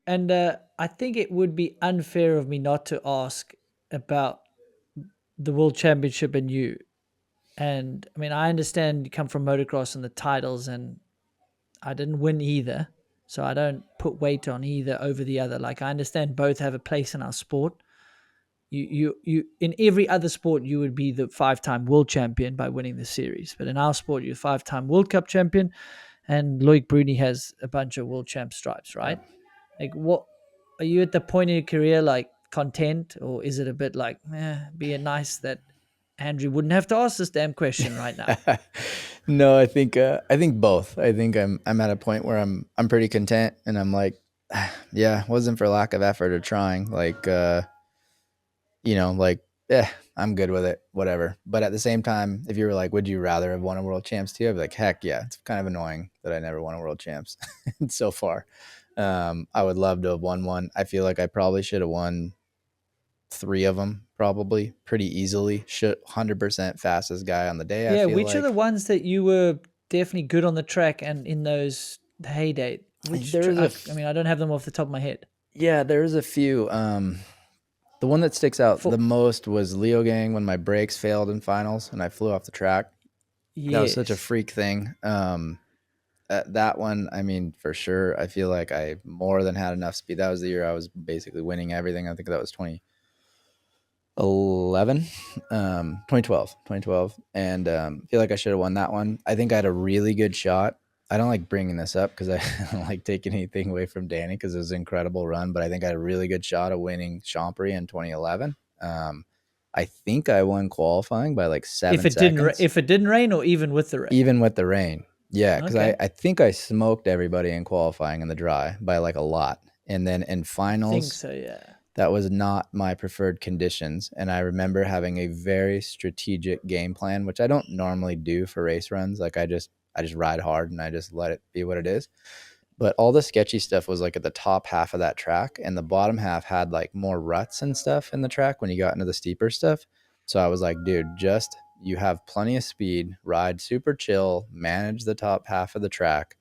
And I think it would be unfair of me not to ask about the World Championship and you. And I mean, I understand you come from motocross and the titles, and I didn't win either. So I don't put weight on either over the other. Like, I understand both have a place in our sport. You in every other sport you would be the 5-time world champion by winning the series, but in our sport you're 5-time World Cup champion, and Loic Bruni has a bunch of world champ stripes, right? Like, what are you at the point in your career, like, content, or is it a bit like, be it nice that Andrew wouldn't have to ask this damn question right now? No, I think both. I think I'm at a point where I'm pretty content, and I'm like, yeah, wasn't for lack of effort or trying. Like, like, yeah, I'm good with it, whatever. But at the same time, if you were like, would you rather have won a world champs too? I'd be like, heck yeah. It's kind of annoying that I never won a world champs so far. I would love to have won one. I feel like I probably should have won three of them, probably pretty easily. Should 100% fastest guy on the day. I Yeah, feel which are the like ones that you were definitely good on the track and in those heyday? there's I mean, I don't have them off the top of my head. there's a few. The one that sticks out the For most was Leo Gang when my brakes failed in finals and I flew off the track. That was such a Yes, freak thing. That one, I mean, for sure, I feel like I more than had enough speed. That was the year I was basically winning everything. I think that was 2011, 2012. And I feel like I should have won that one. I think I had a really good shot. I don't like bringing this up because I don't like taking anything away from Danny because it was an incredible run, but I think I had a really good shot of winning Champery in 2011. I think I won qualifying by like 7 seconds, if it didn't rain, or even with the rain. even with the rain. Yeah, because Okay, I think I smoked everybody in qualifying in the dry by like a lot. And then in think finals, so. Yeah. that was not my preferred conditions. And I remember having a very strategic game plan, which I don't normally do for race runs. Like I just ride hard and I just let it be what it is. But all the sketchy stuff was like at the top half of that track, and the bottom half had like more ruts and stuff in the track when you got into the steeper stuff. So I was like, dude, just you have plenty of speed, ride super chill, manage the top half of the track.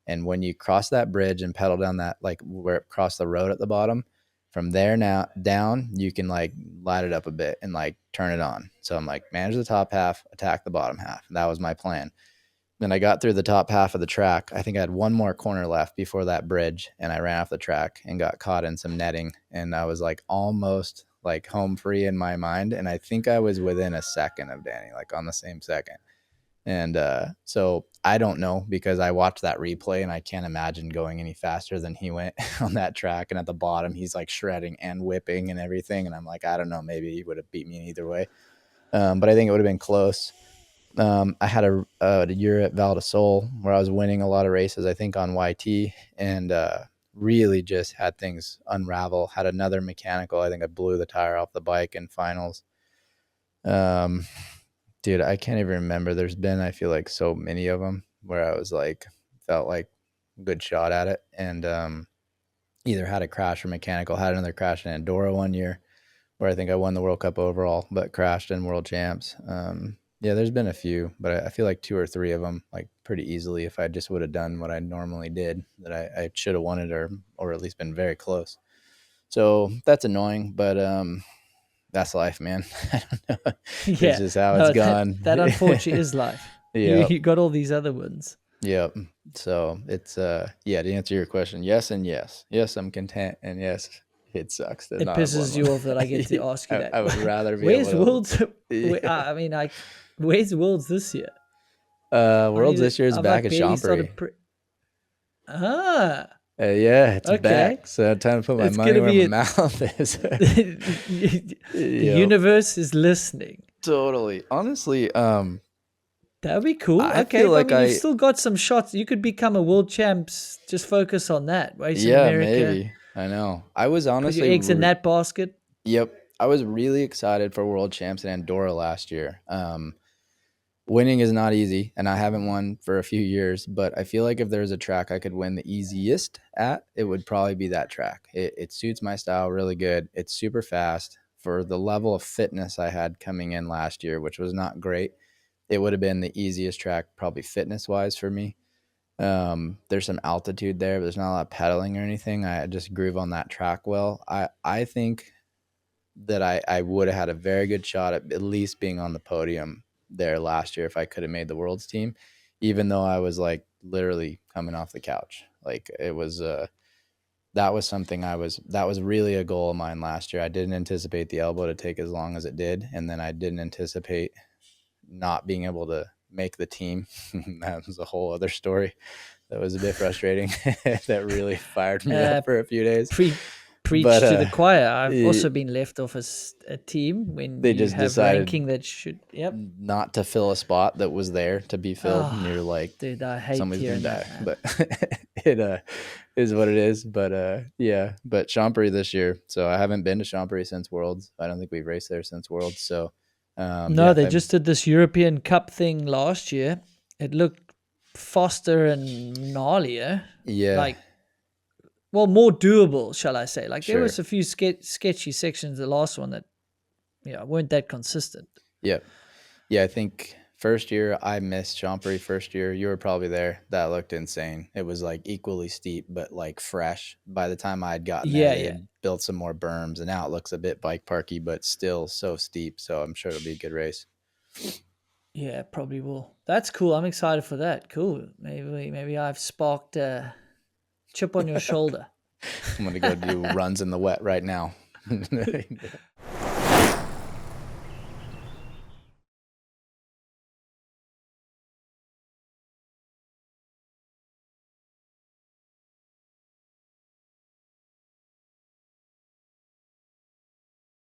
And when you cross that bridge and pedal down that, like where it crossed the road at the bottom, from there now down, you can like light it up a bit and like turn it on. So I'm like, manage the top half, attack the bottom half. And that was my plan. Then I got through the top half of the track. I think I had one more corner left before that bridge, and I ran off the track and got caught in some netting. And I was like almost like home free in my mind. And I think I was within a second of Danny, like on the same second. And so I don't know because I watched that replay and I can't imagine going any faster than he went on that track. And at the bottom, he's like shredding and whipping and everything. And I'm like, I don't know, maybe he would have beat me in either way. But I think it would have been close. I had a year at Val Sol where I was winning a lot of races, I think on YT, and really just had things unravel. Had another mechanical. I think I blew the tire off the bike in finals. Um, dude, I can't even remember. There's been, I feel like, so many of them where I was like, felt like a good shot at it, and either had a crash or mechanical. Had another crash in Andorra one year where I think I won the World Cup overall, but crashed in World Champs. Yeah, there's been a few, but I feel like two or three of them, like pretty easily, if I just would have done what I normally did, that I should have won it or at least been very close. So that's annoying, but that's life, man. I don't know. It's Yeah. just how it's No, gone. that unfortunately is life. Yep. You got all these other ones. Yep. So it's yeah, to answer your question, yes and yes. Yes, I'm content, and yes, it sucks to It not have won pisses you one. off that I get to ask you that. I would rather be able Where's to. Worlds? Yeah. I mean, like, where's Worlds this year? I need Worlds it. this year is I've back like at barely Champery. started. Yeah, it's Okay. back. So time to put my It's money gonna where be my it. mouth is. The Yep. universe is listening. Totally. Honestly, That would be cool. I Okay, feel but I like mean, you've still got some shots. You could become a world champs. Just focus on that. Race in yeah, America. maybe. I know. I was Put your honestly, eggs in that basket. yep. I was really excited for world champs in Andorra last year. Winning is not easy, and I haven't won for a few years, but I feel like if there's a track I could win the easiest at, it would probably be that track. It suits my style really good. It's super fast. For the level of fitness I had coming in last year, which was not great, it would have been the easiest track, probably fitness wise for me. There's some altitude there, but there's not a lot of pedaling or anything. I just groove on that track well. I think that I would have had a very good shot at least being on the podium there last year if I could have made the world's team, even though I was like literally coming off the couch. Like it was that was something that was really a goal of mine last year. I didn't anticipate the elbow to take as long as it did, and then I didn't anticipate not being able to make the team. That was a whole other story. That was a bit frustrating. That really fired me up Uh, for a few days. pre But Preach to the choir. I've also it, been left off as a team when they you just have decided ranking that should. Yep. not to fill a spot that was there to be filled, and Oh, you're like, dude, I hate somebody's gonna hearing die. that, man. But it is what it is. But yeah. But Champery this year. So I haven't been to Champery since Worlds. I don't think we've raced there since Worlds. So No, yeah, they just did this European Cup thing last year. It looked faster and gnarlier, yeah, like, well, more doable, shall I say? Like there sure. was a few sketchy sections. The last one that weren't that consistent. Yep. Yeah, I think first year I missed Champery first year. You were probably there. That looked insane. It was like equally steep, but like fresh. By the time I had gotten there, Yeah, they yeah, had built some more berms, and now it looks a bit bike parky, but still so steep. So I'm sure it'll be a good race. yeah. Probably will. That's cool. I'm excited for that. Cool. Maybe I've sparked a chip on your shoulder. I'm gonna go do runs in the wet right now.